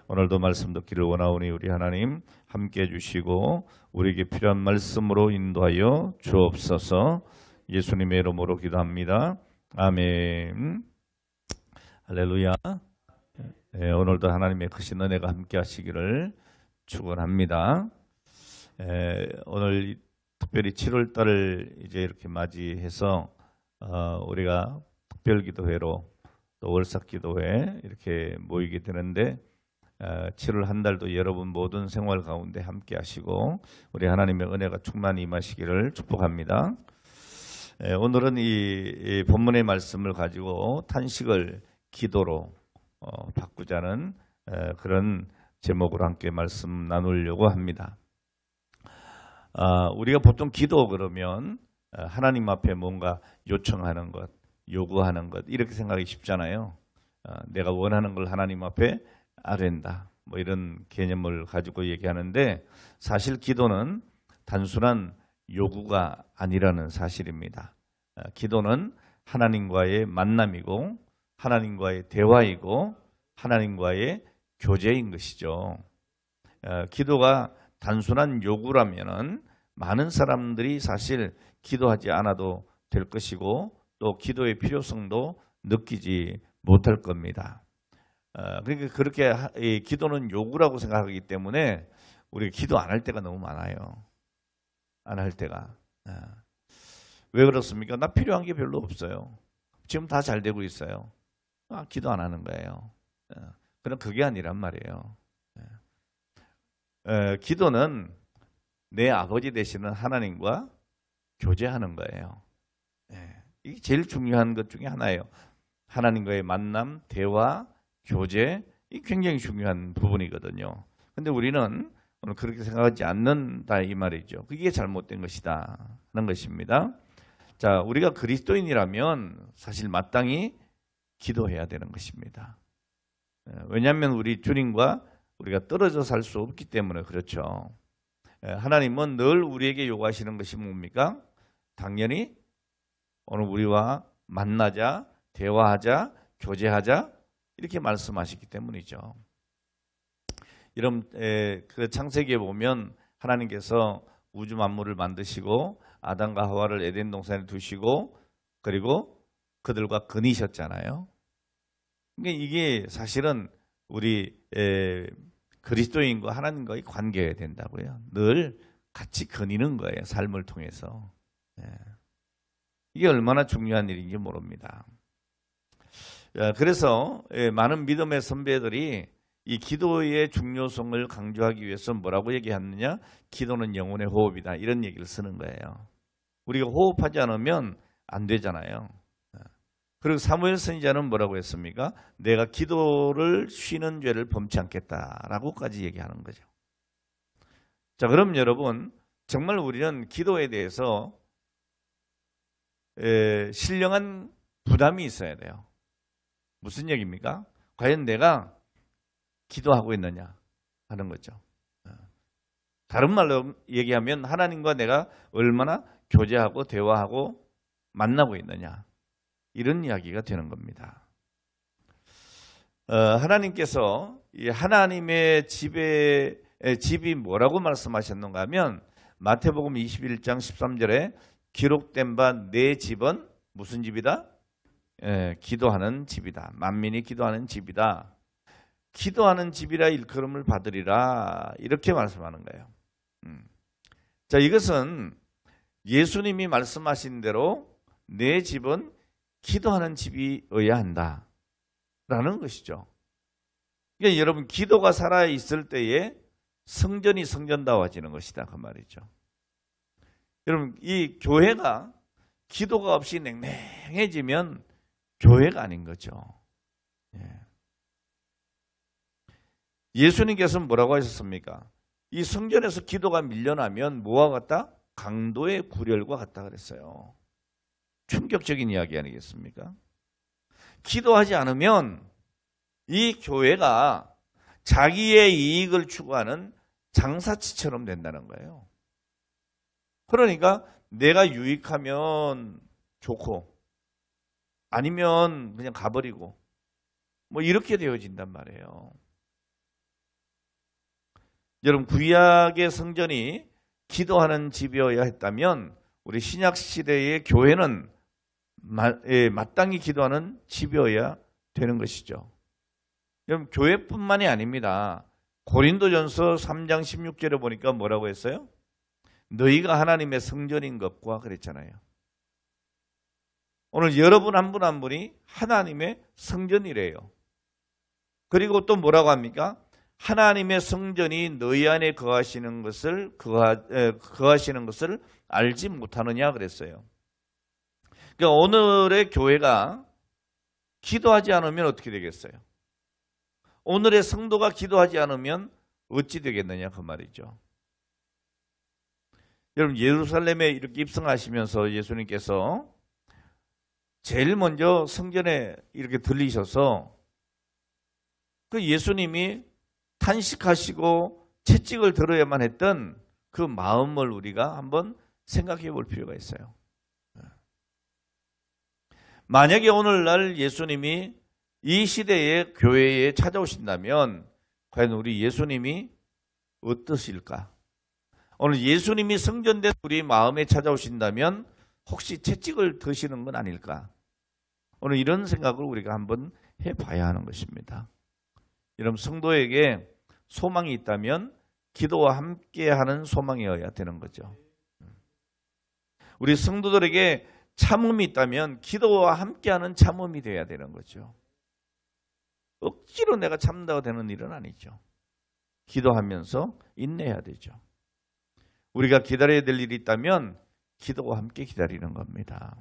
오늘도 말씀 듣기를 원하오니 우리 하나님 함께해 주시고 우리에게 필요한 말씀으로 인도하여 주옵소서. 예수님의 이름으로 기도합니다. 아멘. 할렐루야. 네, 오늘도 하나님의 크신 은혜가 함께 하시기를 축원합니다. 오늘 특별히 7월 달을 이제 이렇게 맞이해서 우리가 특별 기도회로 또 월삭 기도회 이렇게 모이게 되는데 7월 한 달도 여러분 모든 생활 가운데 함께 하시고 우리 하나님의 은혜가 충만히 임하시기를 축복합니다. 오늘은 이 본문의 말씀을 가지고 탄식을 기도로 바꾸자는 그런 제목으로 함께 말씀 나누려고 합니다. 우리가 보통 기도 그러면 하나님 앞에 뭔가 요청하는 것, 요구하는 것 이렇게 생각하기 쉽잖아요. 내가 원하는 걸 하나님 앞에 아랜다. 뭐 이런 개념을 가지고 얘기하는데 사실 기도는 단순한 요구가 아니라는 사실입니다. 기도는 하나님과의 만남이고 하나님과의 대화이고 하나님과의 교제인 것이죠. 기도가 단순한 요구라면은 많은 사람들이 사실 기도하지 않아도 될 것이고 또 기도의 필요성도 느끼지 못할 겁니다. 그러니까 그렇게 기도는 요구라고 생각하기 때문에 우리가 기도 안 할 때가 너무 많아요. 안 할 때가. 왜 그렇습니까? 나 필요한 게 별로 없어요. 지금 다 잘 되고 있어요. 기도 안 하는 거예요. 그럼 그게 아니란 말이에요. 기도는 내 아버지 되시는 하나님과 교제하는 거예요. 이게 제일 중요한 것 중에 하나예요. 하나님과의 만남, 대화, 교제, 이 굉장히 중요한 부분이거든요. 근데 우리는 오늘 그렇게 생각하지 않는다 이 말이죠. 그게 잘못된 것이다 하는 것입니다. 자, 우리가 그리스도인이라면 사실 마땅히 기도해야 되는 것입니다. 왜냐하면 우리 주님과 우리가 떨어져 살 수 없기 때문에 그렇죠. 하나님은 늘 우리에게 요구하시는 것이 뭡니까? 당연히 오늘 우리와 만나자, 대화하자, 교제하자 이렇게 말씀하시기 때문이죠. 여러분 그 창세기에 보면 하나님께서 우주 만물을 만드시고 아담과 하와를 에덴 동산에 두시고 그리고 그들과 거니셨잖아요. 그러니까 이게 사실은 우리 그리스도인과 하나님과의 관계가 된다고요. 늘 같이 거니는 거예요. 삶을 통해서. 이게 얼마나 중요한 일인지 모릅니다. 그래서 많은 믿음의 선배들이 이 기도의 중요성을 강조하기 위해서 뭐라고 얘기하느냐? 기도는 영혼의 호흡이다. 이런 얘기를 쓰는 거예요. 우리가 호흡하지 않으면 안 되잖아요. 그리고 사무엘 선지자는 뭐라고 했습니까? 내가 기도를 쉬는 죄를 범치 않겠다라고까지 얘기하는 거죠. 자, 그럼 여러분 정말 우리는 기도에 대해서 신령한 부담이 있어야 돼요. 무슨 얘기입니까? 과연 내가 기도하고 있느냐 하는 거죠. 다른 말로 얘기하면 하나님과 내가 얼마나 교제하고 대화하고 만나고 있느냐 이런 이야기가 되는 겁니다. 하나님께서 이 하나님의 집이 뭐라고 말씀하셨는가 하면 마태복음 21장 13절에 기록된 바 내 집은 무슨 집이다? 기도하는 집이다. 만민이 기도하는 집이다. 기도하는 집이라 일컬음을 받으리라 이렇게 말씀하는 거예요. 자, 이것은 예수님이 말씀하신 대로 내 집은 기도하는 집이어야 한다라는 것이죠. 그러니까 여러분 기도가 살아있을 때에 성전이 성전다워지는 것이다 그 말이죠. 여러분 이 교회가 기도가 없이 냉랭해지면 교회가 아닌 거죠. 예수님께서는 뭐라고 하셨습니까? 이 성전에서 기도가 밀려나면 뭐와 같다? 강도의 굴혈과 같다 그랬어요. 충격적인 이야기 아니겠습니까? 기도하지 않으면 이 교회가 자기의 이익을 추구하는 장사치처럼 된다는 거예요. 그러니까 내가 유익하면 좋고 아니면 그냥 가버리고 뭐 이렇게 되어진단 말이에요. 여러분 구약의 성전이 기도하는 집이어야 했다면 우리 신약 시대의 교회는 마땅히 기도하는 집이어야 되는 것이죠. 여러분 교회뿐만이 아닙니다. 고린도전서 3장 16절에 보니까 뭐라고 했어요? 너희가 하나님의 성전인 것과 그랬잖아요. 오늘 여러분 한 분 한 분이 하나님의 성전이래요. 그리고 또 뭐라고 합니까? 하나님의 성전이 너희 안에 거하시는 것을 알지 못하느냐 그랬어요. 그러니까 오늘의 교회가 기도하지 않으면 어떻게 되겠어요? 오늘의 성도가 기도하지 않으면 어찌 되겠느냐 그 말이죠. 여러분 예루살렘에 이렇게 입성하시면서 예수님께서 제일 먼저 성전에 이렇게 들리셔서 그 예수님이 탄식하시고 채찍을 들어야만 했던 그 마음을 우리가 한번 생각해 볼 필요가 있어요. 만약에 오늘날 예수님이 이 시대의 교회에 찾아오신다면 과연 우리 예수님이 어떠실까? 오늘 예수님이 성전된 우리 마음에 찾아오신다면 혹시 채찍을 드시는 건 아닐까? 오늘 이런 생각을 우리가 한번 해봐야 하는 것입니다. 여러분 성도에게 소망이 있다면 기도와 함께하는 소망이어야 되는 거죠. 우리 성도들에게 참음이 있다면 기도와 함께하는 참음이 되어야 되는 거죠. 억지로 내가 참는다고 되는 일은 아니죠. 기도하면서 인내해야 되죠. 우리가 기다려야 될 일이 있다면 기도와 함께 기다리는 겁니다.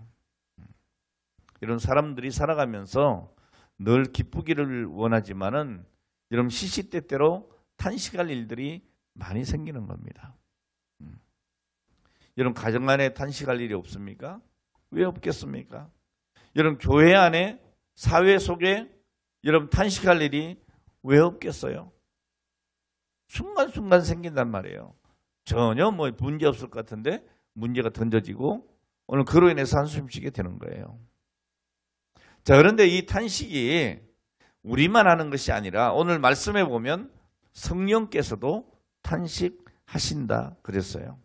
이런 사람들이 살아가면서 늘 기쁘기를 원하지만은 여러분 시시때때로 탄식할 일들이 많이 생기는 겁니다. 여러분 가정 안에 탄식할 일이 없습니까? 왜 없겠습니까? 여러분 교회 안에 사회 속에 여러분 탄식할 일이 왜 없겠어요? 순간순간 생긴단 말이에요. 전혀 뭐 문제 없을 것 같은데 문제가 던져지고 오늘 그로 인해서 한숨 쉬게 되는 거예요. 자, 그런데 이 탄식이 우리만 하는 것이 아니라 오늘 말씀에 보면 성령께서도 탄식하신다 그랬어요.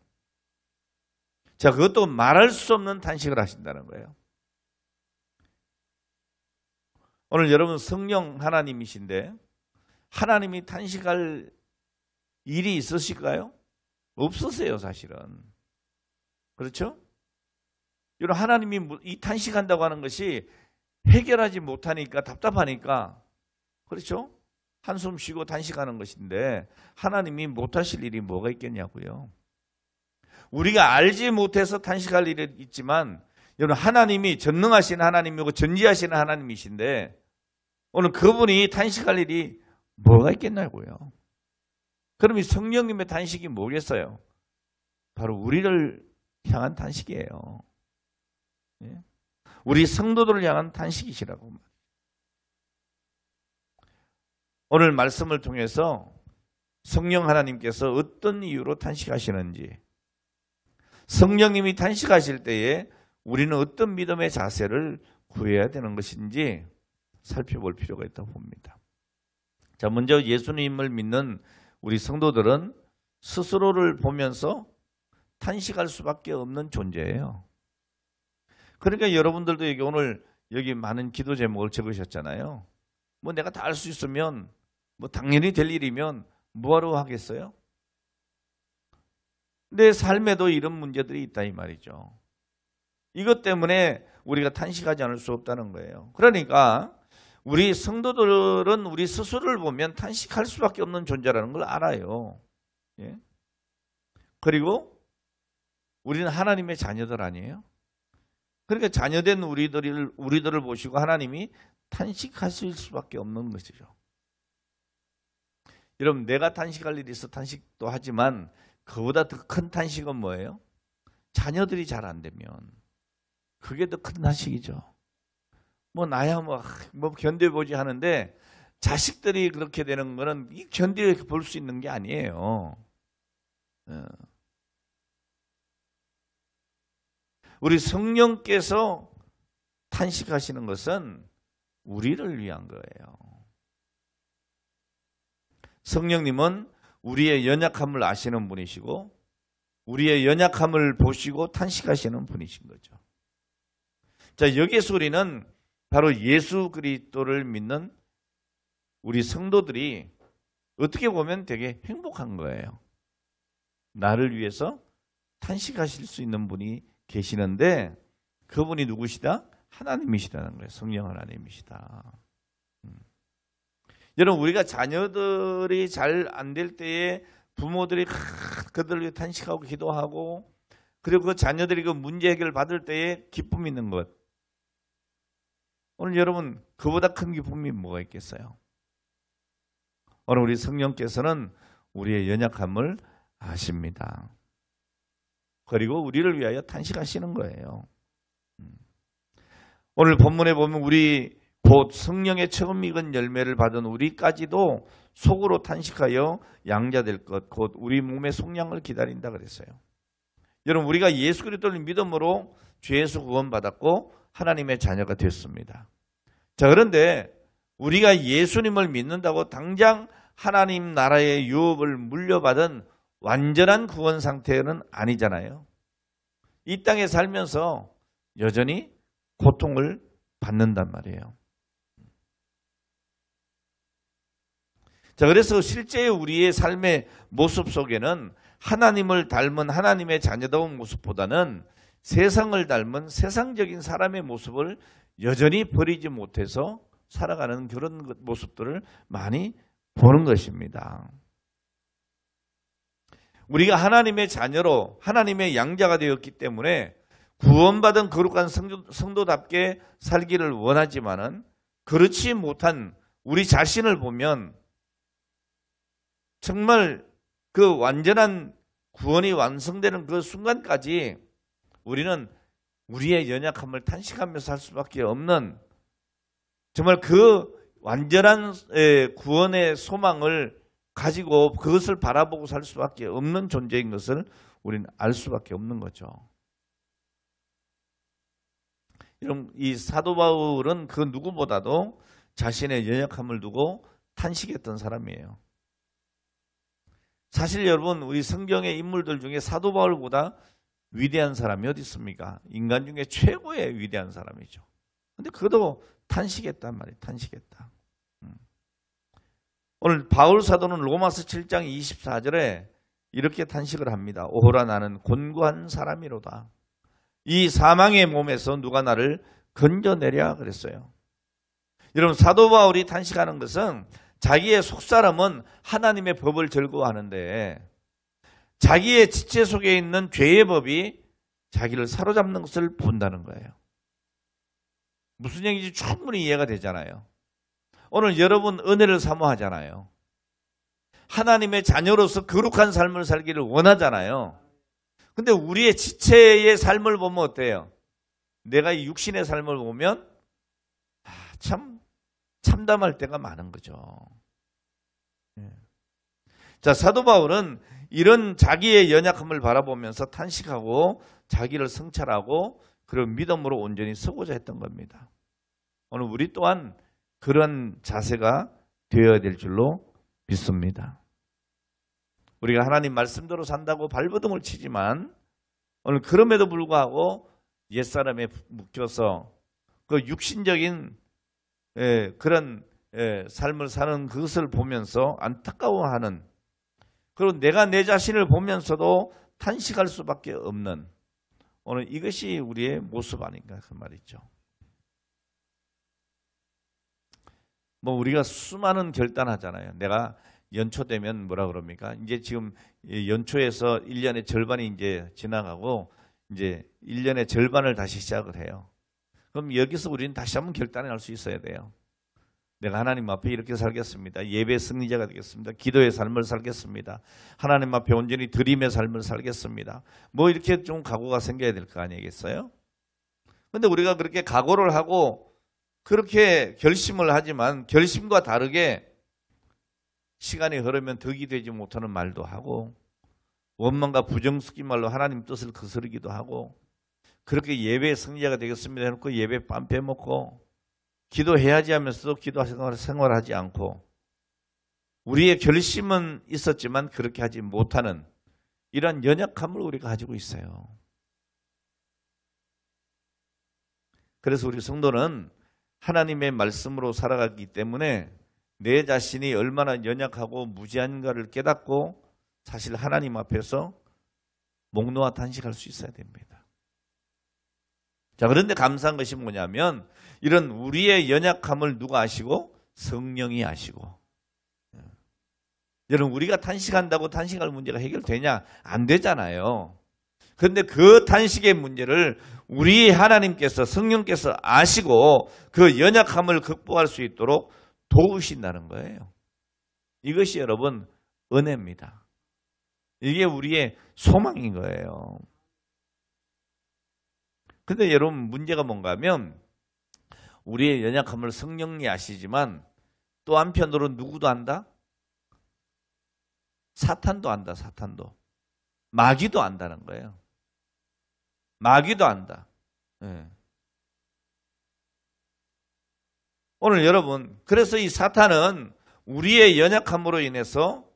자, 그것도 말할 수 없는 탄식을 하신다는 거예요. 오늘 여러분 성령 하나님이신데 하나님이 탄식할 일이 있으실까요? 없으세요, 사실은. 그렇죠? 여러분 하나님이 이 탄식한다고 하는 것이 해결하지 못하니까 답답하니까 그렇죠? 한숨 쉬고 단식하는 것인데 하나님이 못하실 일이 뭐가 있겠냐고요. 우리가 알지 못해서 탄식할 일이 있지만 여러분 하나님이 전능하신 하나님이고 전지하시는 하나님이신데 오늘 그분이 탄식할 일이 뭐가 있겠냐고요. 그럼 이 성령님의 탄식이 뭐겠어요? 바로 우리를 향한 탄식이에요. 예? 우리 성도들을 향한 탄식이시라고. 오늘 말씀을 통해서 성령 하나님께서 어떤 이유로 탄식하시는지, 성령님이 탄식하실 때에 우리는 어떤 믿음의 자세를 구해야 되는 것인지 살펴볼 필요가 있다고 봅니다. 자, 먼저 예수님을 믿는 우리 성도들은 스스로를 보면서 탄식할 수밖에 없는 존재예요. 그러니까 여러분들도 오늘 여기 많은 기도 제목을 적으셨잖아요. 뭐 내가 다 알 수 있으면 뭐 당연히 될 일이면 뭐하러 하겠어요? 내 삶에도 이런 문제들이 있다 이 말이죠. 이것 때문에 우리가 탄식하지 않을 수 없다는 거예요. 그러니까 우리 성도들은 우리 스스로를 보면 탄식할 수밖에 없는 존재라는 걸 알아요. 예? 그리고 우리는 하나님의 자녀들 아니에요? 그러니까 자녀된 우리들을 보시고 하나님이 탄식하실 수밖에 없는 것이죠. 여러분 내가 탄식할 일이 있어 탄식도 하지만 그보다 더 큰 탄식은 뭐예요? 자녀들이 잘 안 되면 그게 더 큰 탄식이죠. 뭐 나야 뭐 견뎌보지 하는데 자식들이 그렇게 되는 거는 견뎌 볼 수 있는 게 아니에요. 우리 성령께서 탄식하시는 것은 우리를 위한 거예요. 성령님은 우리의 연약함을 아시는 분이시고 우리의 연약함을 보시고 탄식하시는 분이신 거죠. 자, 여기에서 우리는 바로 예수 그리스도를 믿는 우리 성도들이 어떻게 보면 되게 행복한 거예요. 나를 위해서 탄식하실 수 있는 분이 계시는데 그분이 누구시다? 하나님이시다는 거예요. 성령 하나님이시다. 여러분, 우리가 자녀들이 잘 안 될 때에 부모들이 그들을 위해 탄식하고 기도하고 그리고 그 자녀들이 그 문제 해결을 받을 때에 기쁨이 있는 것. 오늘 여러분, 그보다 큰 기쁨이 뭐가 있겠어요? 오늘 우리 성령께서는 우리의 연약함을 아십니다. 그리고 우리를 위하여 탄식하시는 거예요. 오늘 본문에 보면 우리 곧 성령의 처음 익은 열매를 받은 우리까지도 속으로 탄식하여 양자될 것, 곧 우리 몸의 속량을 기다린다 그랬어요. 여러분, 우리가 예수 그리스도를 믿음으로 죄에서 구원받았고 하나님의 자녀가 됐습니다. 자, 그런데 우리가 예수님을 믿는다고 당장 하나님 나라의 유업을 물려받은 완전한 구원 상태는 아니잖아요. 이 땅에 살면서 여전히 고통을 받는단 말이에요. 자, 그래서 실제 우리의 삶의 모습 속에는 하나님을 닮은 하나님의 자녀다운 모습보다는 세상을 닮은 세상적인 사람의 모습을 여전히 버리지 못해서 살아가는 그런 모습들을 많이 보는 것입니다. 우리가 하나님의 자녀로 하나님의 양자가 되었기 때문에 구원받은 거룩한 성도답게 살기를 원하지만은 그렇지 못한 우리 자신을 보면 정말 그 완전한 구원이 완성되는 그 순간까지 우리는 우리의 연약함을 탄식하면서 살 수밖에 없는 정말 그 완전한 구원의 소망을 가지고 그것을 바라보고 살 수밖에 없는 존재인 것을 우리는 알 수밖에 없는 거죠. 여러분, 이 사도 바울은 그 누구보다도 자신의 연약함을 두고 탄식했던 사람이에요. 사실 여러분, 우리 성경의 인물들 중에 사도 바울보다 위대한 사람이 어디 있습니까? 인간 중에 최고의 위대한 사람이죠. 근데 그도 탄식했단 말이에요. 탄식했다. 오늘 바울 사도는 로마서 7장 24절에 이렇게 탄식을 합니다. 오호라 나는 곤고한 사람이로다. 이 사망의 몸에서 누가 나를 건져내랴 그랬어요. 여러분, 사도 바울이 탄식하는 것은 자기의 속사람은 하나님의 법을 즐거워하는데 자기의 지체 속에 있는 죄의 법이 자기를 사로잡는 것을 본다는 거예요. 무슨 얘기인지 충분히 이해가 되잖아요. 오늘 여러분 은혜를 사모하잖아요. 하나님의 자녀로서 거룩한 삶을 살기를 원하잖아요. 근데 우리의 지체의 삶을 보면 어때요? 내가 이 육신의 삶을 보면 참 참담할 때가 많은 거죠. 자, 사도 바울은 이런 자기의 연약함을 바라보면서 탄식하고 자기를 성찰하고 그리고 믿음으로 온전히 서고자 했던 겁니다. 오늘 우리 또한 그런 자세가 되어야 될 줄로 믿습니다. 우리가 하나님 말씀대로 산다고 발버둥을 치지만 오늘 그럼에도 불구하고 옛사람에 묶여서 그 육신적인 그런 삶을 사는 그것을 보면서 안타까워하는, 그리고 내가 내 자신을 보면서도 탄식할 수밖에 없는 오늘 이것이 우리의 모습 아닌가 그 말이죠. 뭐 우리가 수많은 결단하잖아요. 내가 연초되면 뭐라 그럽니까? 이제 지금 연초에서 1년의 절반이 이제 지나가고 이제 1년의 절반을 다시 시작을 해요. 그럼 여기서 우리는 다시 한번 결단을 할 수 있어야 돼요. 내가 하나님 앞에 이렇게 살겠습니다. 예배의 승리자가 되겠습니다. 기도의 삶을 살겠습니다. 하나님 앞에 온전히 드림의 삶을 살겠습니다. 뭐 이렇게 좀 각오가 생겨야 될 거 아니겠어요? 근데 우리가 그렇게 각오를 하고 그렇게 결심을 하지만 결심과 다르게 시간이 흐르면 덕이 되지 못하는 말도 하고 원망과 부정 섞인 말로 하나님 뜻을 거스르기도 하고 그렇게 예배의 승리자가 되겠습니다 해놓고 예배 빰 빼먹고 기도해야지 하면서도 기도 생활하지 않고 우리의 결심은 있었지만 그렇게 하지 못하는 이런 연약함을 우리가 가지고 있어요. 그래서 우리 성도는 하나님의 말씀으로 살아가기 때문에 내 자신이 얼마나 연약하고 무지한가를 깨닫고 사실 하나님 앞에서 목 놓아 단식할 수 있어야 됩니다. 자, 그런데 감사한 것이 뭐냐면 이런 우리의 연약함을 누가 아시고? 성령이 아시고. 여러분, 우리가 단식한다고 단식할 문제가 해결되냐? 안 되잖아요. 그런데 그 단식의 문제를 우리 하나님께서, 성령께서 아시고 그 연약함을 극복할 수 있도록 도우신다는 거예요. 이것이 여러분 은혜입니다. 이게 우리의 소망인 거예요. 근데 여러분, 문제가 뭔가 하면 우리의 연약함을 성령이 아시지만 또 한편으로 누구도 안다? 사탄도 안다. 사탄도. 마귀도 안다는 거예요. 마귀도 안다. 네. 오늘 여러분, 그래서 이 사탄은 우리의 연약함으로 인해서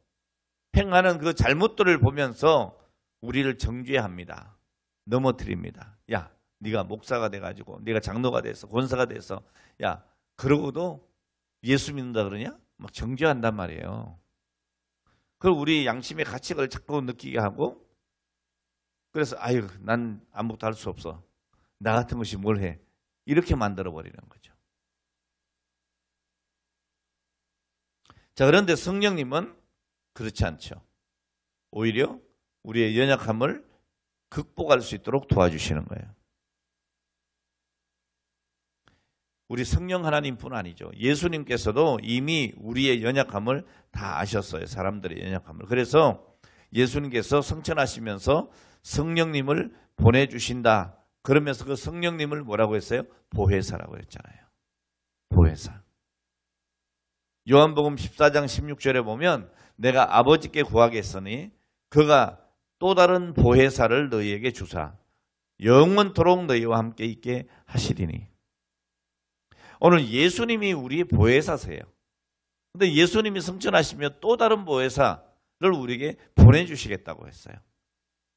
행하는 그 잘못들을 보면서 우리를 정죄합니다. 넘어뜨립니다. 야, 네가 목사가 돼가지고, 네가 장로가 돼서, 권사가 돼서, 야, 그러고도 예수 믿는다 그러냐? 막 정죄한단 말이에요. 그리고 우리 양심의 가책을 자꾸 느끼게 하고, 그래서 아유, 난 아무것도 할 수 없어. 나 같은 것이 뭘 해? 이렇게 만들어버리는 거죠. 자, 그런데 성령님은 그렇지 않죠. 오히려 우리의 연약함을 극복할 수 있도록 도와주시는 거예요. 우리 성령 하나님뿐 아니죠. 예수님께서도 이미 우리의 연약함을 다 아셨어요. 사람들의 연약함을. 그래서 예수님께서 성천하시면서 성령님을 보내주신다. 그러면서 그 성령님을 뭐라고 했어요? 보혜사라고 했잖아요. 보혜사. 요한복음 14장 16절에 보면 내가 아버지께 구하겠으니 그가 또 다른 보혜사를 너희에게 주사 영원토록 너희와 함께 있게 하시리니. 오늘 예수님이 우리의 보혜사세요. 그런데 예수님이 성천하시며 또 다른 보혜사를 우리에게 보내주시겠다고 했어요.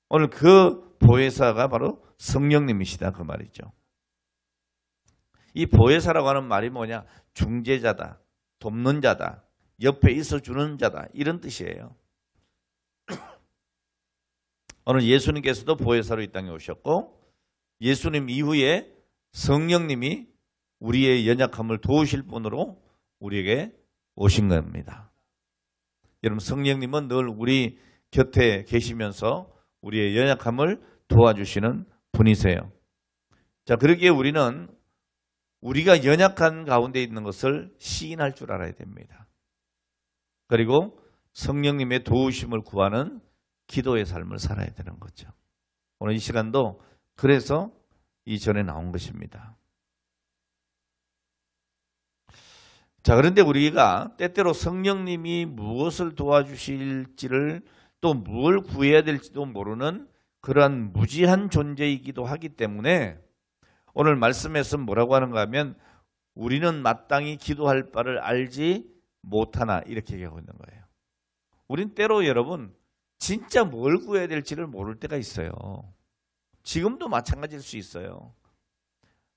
오늘 그 보혜사가 바로 성령님이시다 그 말이죠. 이 보혜사라고 하는 말이 뭐냐? 중재자다, 돕는 자다, 옆에 있어주는 자다, 이런 뜻이에요. 오늘 예수님께서도 보혜사로 이 땅에 오셨고 예수님 이후에 성령님이 우리의 연약함을 도우실 분으로 우리에게 오신 겁니다. 여러분, 성령님은 늘 우리 곁에 계시면서 우리의 연약함을 도와주시는 분이세요. 자, 그러기에 우리는 우리가 연약한 가운데 있는 것을 시인할 줄 알아야 됩니다. 그리고 성령님의 도우심을 구하는 기도의 삶을 살아야 되는 거죠. 오늘 이 시간도 그래서 이전에 나온 것입니다. 자, 그런데 우리가 때때로 성령님이 무엇을 도와주실지를 또 뭘 구해야 될지도 모르는 그러한 무지한 존재이기도 하기 때문에 오늘 말씀에서 뭐라고 하는가 하면 우리는 마땅히 기도할 바를 알지 못하나 이렇게 얘기하고 있는 거예요. 우린 때로 여러분 진짜 뭘 구해야 될지를 모를 때가 있어요. 지금도 마찬가지일 수 있어요.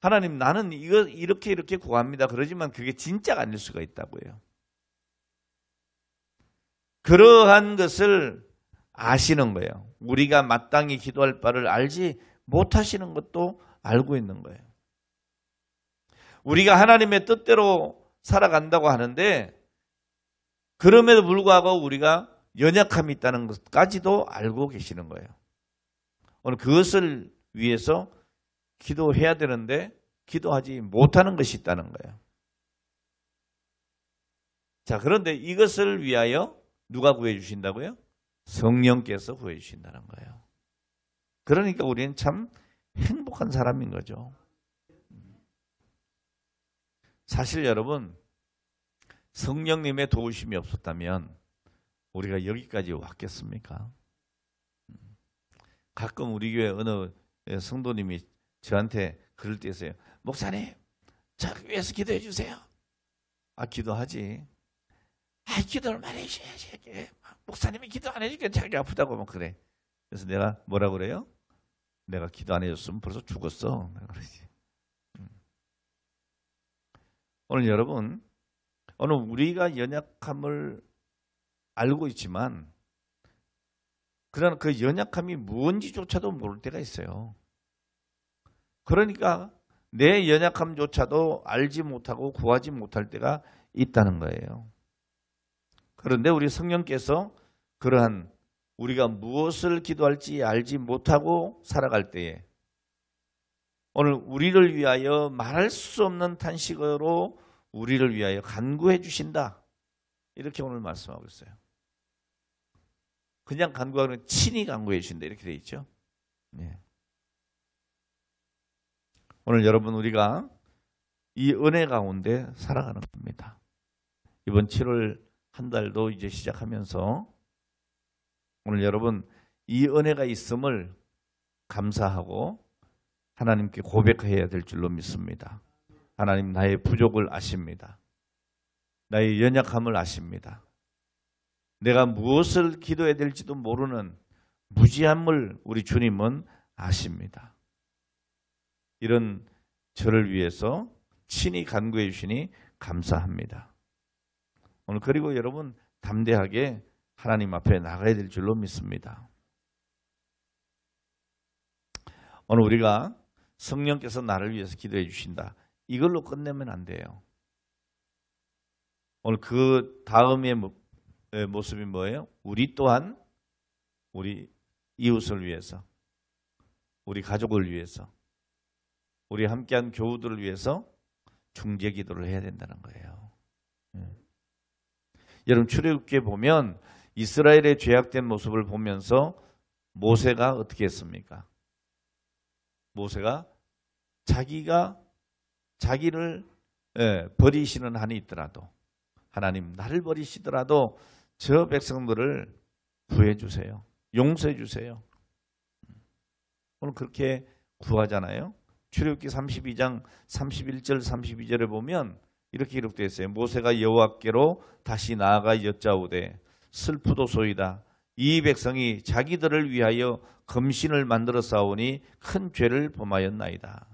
하나님, 나는 이거 이렇게 구합니다. 그러지만 그게 진짜가 아닐 수가 있다고요. 그러한 것을 아시는 거예요. 우리가 마땅히 기도할 바를 알지 못하시는 것도 알고 있는 거예요. 우리가 하나님의 뜻대로 살아간다고 하는데 그럼에도 불구하고 우리가 연약함이 있다는 것까지도 알고 계시는 거예요. 오늘 그것을 위해서 기도해야 되는데 기도하지 못하는 것이 있다는 거예요. 자, 그런데 이것을 위하여 누가 구해 주신다고요? 성령께서 구해 주신다는 거예요. 그러니까 우리는 참 행복한 사람인 거죠. 사실 여러분, 성령님의 도우심이 없었다면 우리가 여기까지 왔겠습니까? 가끔 우리 교회 어느 성도님이 저한테 그럴 때 있어요. 목사님, 저 위해서 기도해 주세요. 아, 기도하지. 기도를 많이 해줘야지. 목사님이 기도 안 해주니까 자기 아프다고 막 그래. 그래서 내가 뭐라 그래요? 내가 기도 안 해줬으면 벌써 죽었어. 내가 그러지. 오늘 여러분, 오늘 우리가 연약함을 알고 있지만 그러나 그 연약함이 무언지조차도 모를 때가 있어요. 그러니까 내 연약함조차도 알지 못하고 구하지 못할 때가 있다는 거예요. 그런데 우리 성령께서 그러한 우리가 무엇을 기도할지 알지 못하고 살아갈 때에 오늘 우리를 위하여 말할 수 없는 탄식으로 우리를 위하여 간구해 주신다. 이렇게 오늘 말씀하고 있어요. 그냥 간구하는 친히 간구해 주신다. 이렇게 되어 있죠. 네. 오늘 여러분 우리가 이 은혜 가운데 살아가는 겁니다. 이번 7월 한 달도 이제 시작하면서 오늘 여러분 이 은혜가 있음을 감사하고 하나님께 고백해야 될 줄로 믿습니다. 하나님 나의 부족을 아십니다. 나의 연약함을 아십니다. 내가 무엇을 기도해야 될지도 모르는 무지함을 우리 주님은 아십니다. 이런 저를 위해서 친히 간구해 주시니 감사합니다. 오늘 그리고 여러분 담대하게 하나님 앞에 나가야 될 줄로 믿습니다. 오늘 우리가 성령께서 나를 위해서 기도해 주신다. 이걸로 끝내면 안 돼요. 오늘 그 다음의 모습이 뭐예요? 우리 또한 우리 이웃을 위해서, 우리 가족을 위해서, 우리 함께한 교우들을 위해서 중재 기도를 해야 된다는 거예요. 여러분 출애굽기에 보면 이스라엘의 죄악된 모습을 보면서 모세가 어떻게 했습니까? 모세가 자기를 버리시는 한이 있더라도 하나님 나를 버리시더라도 저 백성들을 구해 주세요. 용서해 주세요. 오늘 그렇게 구하잖아요. 출애굽기 32장 31절 32절에 보면 이렇게 기록되어 있어요. 모세가 여호와께로 다시 나아가 여짜오되 슬프도소이다. 이 백성이 자기들을 위하여 검신을 만들어 싸우니 큰 죄를 범하였나이다.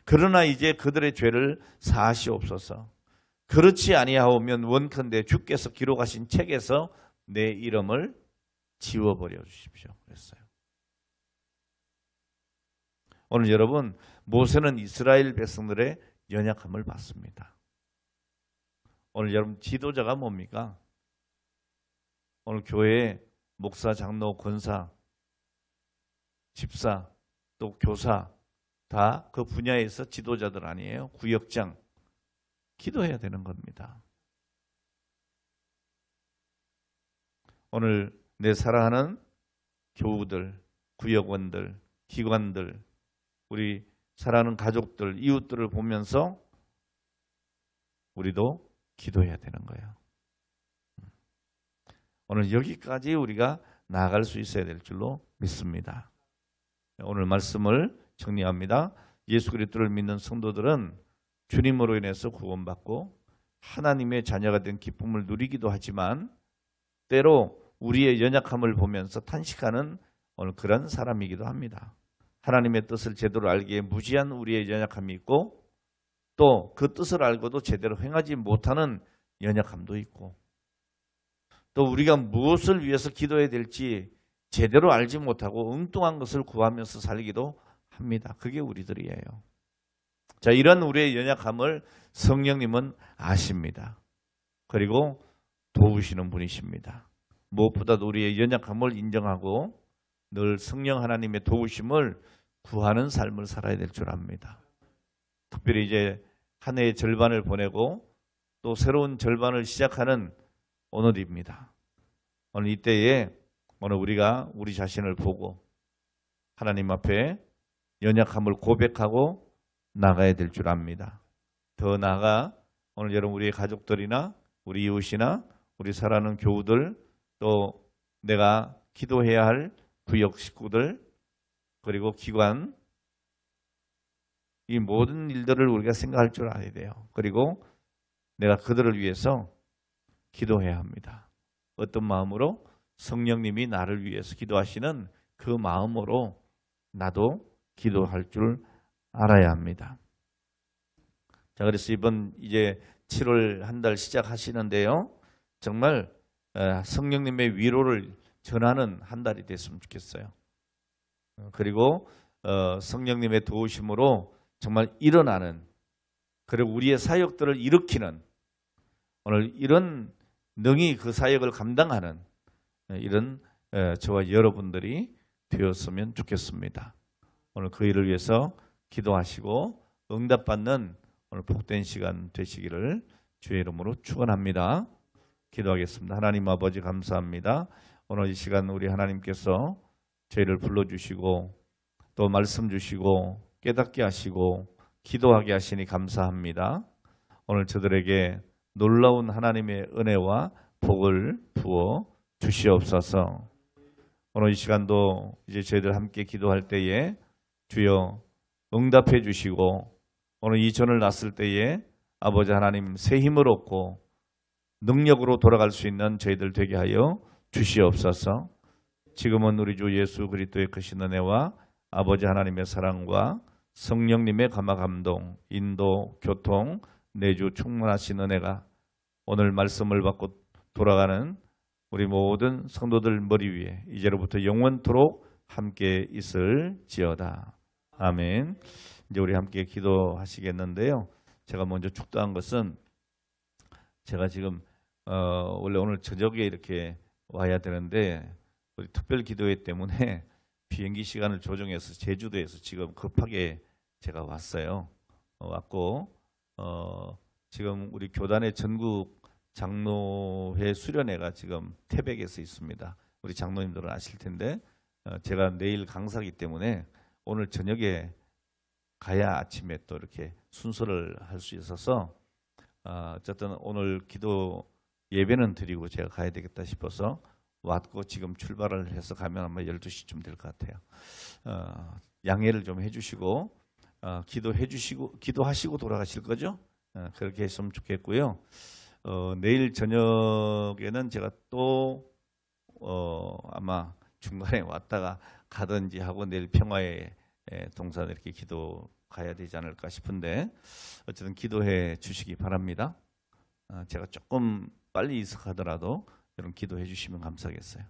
그러나 이제 그들의 죄를 사하시옵소서. 그렇지 아니하오면 원컨대 주께서 기록하신 책에서 내 이름을 지워버려 주십시오. 그랬어요. 오늘 여러분 모세는 이스라엘 백성들의 연약함을 봤습니다. 오늘 여러분 지도자가 뭡니까? 오늘 교회에 목사, 장로, 권사, 집사, 또 교사 다 그 분야에서 지도자들 아니에요? 구역장. 기도해야 되는 겁니다. 오늘 내 사랑하는 교우들, 구역원들, 기관들, 우리 사랑하는 가족들, 이웃들을 보면서 우리도 기도해야 되는 거예요. 오늘 여기까지 우리가 나아갈 수 있어야 될 줄로 믿습니다. 오늘 말씀을 정리합니다. 예수 그리스도를 믿는 성도들은 주님으로 인해서 구원받고 하나님의 자녀가 된 기쁨을 누리기도 하지만 때로 우리의 연약함을 보면서 탄식하는 오늘 그런 사람이기도 합니다. 하나님의 뜻을 제대로 알기에 무지한 우리의 연약함이 있고 또 그 뜻을 알고도 제대로 행하지 못하는 연약함도 있고 또 우리가 무엇을 위해서 기도해야 될지 제대로 알지 못하고 엉뚱한 것을 구하면서 살기도 합니다. 그게 우리들이에요. 자, 이런 우리의 연약함을 성령님은 아십니다. 그리고 도우시는 분이십니다. 무엇보다도 우리의 연약함을 인정하고 늘 성령 하나님의 도우심을 구하는 삶을 살아야 될 줄 압니다. 특별히 이제 한 해의 절반을 보내고 또 새로운 절반을 시작하는 오늘입니다. 오늘 이때에 오늘 우리가 우리 자신을 보고 하나님 앞에 연약함을 고백하고 나가야 될 줄 압니다. 더 나아가 오늘 여러분 우리의 가족들이나 우리 이웃이나 우리 사랑하는 교우들 또 내가 기도해야 할 구역 식구들 그리고 기관 이 모든 일들을 우리가 생각할 줄 알아야 돼요. 그리고 내가 그들을 위해서 기도해야 합니다. 어떤 마음으로? 성령님이 나를 위해서 기도하시는 그 마음으로 나도 기도할 줄 알아야 합니다. 자, 그래서 이번 이제 7월 한 달 시작하시는데요. 정말 성령님의 위로를 전하는 한 달이 됐으면 좋겠어요. 그리고 성령님의 도우심으로 정말 일어나는, 그리고 우리의 사역들을 일으키는, 오늘 이런 능히 그 사역을 감당하는 이런 저와 여러분들이 되었으면 좋겠습니다. 오늘 그 일을 위해서 기도하시고 응답받는 오늘 복된 시간 되시기를 주의 이름으로 축원합니다. 기도하겠습니다. 하나님 아버지 감사합니다. 오늘 이 시간 우리 하나님께서 저희를 불러주시고 또 말씀 주시고 깨닫게 하시고 기도하게 하시니 감사합니다. 오늘 저들에게 놀라운 하나님의 은혜와 복을 부어 주시옵소서. 오늘 이 시간도 이제 저희들 함께 기도할 때에 주여 응답해 주시고 오늘 이 전을 났을 때에 아버지 하나님 새 힘을 얻고 능력으로 돌아갈 수 있는 저희들 되게 하여 주시옵소서. 지금은 우리 주 예수 그리스도의 크신 은혜와 아버지 하나님의 사랑과 성령님의 감화 감동, 인도, 교통, 내주 충만하신 은혜가 오늘 말씀을 받고 돌아가는 우리 모든 성도들 머리 위에 이제로부터 영원토록 함께 있을지어다. 아멘. 이제 우리 함께 기도하시겠는데요. 제가 먼저 축도한 것은 제가 지금 원래 오늘 저녁에 이렇게 와야 되는데 우리 특별 기도회 때문에 비행기 시간을 조정해서 제주도에서 지금 급하게 제가 왔어요. 왔고 지금 우리 교단의 전국 장로회 수련회가 지금 태백에서 있습니다. 우리 장로님들은 아실 텐데 제가 내일 강사이기 때문에 오늘 저녁에 가야 아침에 또 이렇게 순서를 할 수 있어서 어쨌든 오늘 기도 예배는 드리고 제가 가야 되겠다 싶어서 왔고 지금 출발을 해서 가면 아마 12시쯤 될 것 같아요. 양해를 좀 해주시고 기도하시고 돌아가실 거죠? 그렇게 했으면 좋겠고요. 내일 저녁에는 제가 또 아마 중간에 왔다가 가든지 하고 내일 평화의 동산 이렇게 기도 가야 되지 않을까 싶은데 어쨌든 기도해 주시기 바랍니다. 제가 조금 빨리 이석하더라도 여러분 기도해 주시면 감사하겠어요.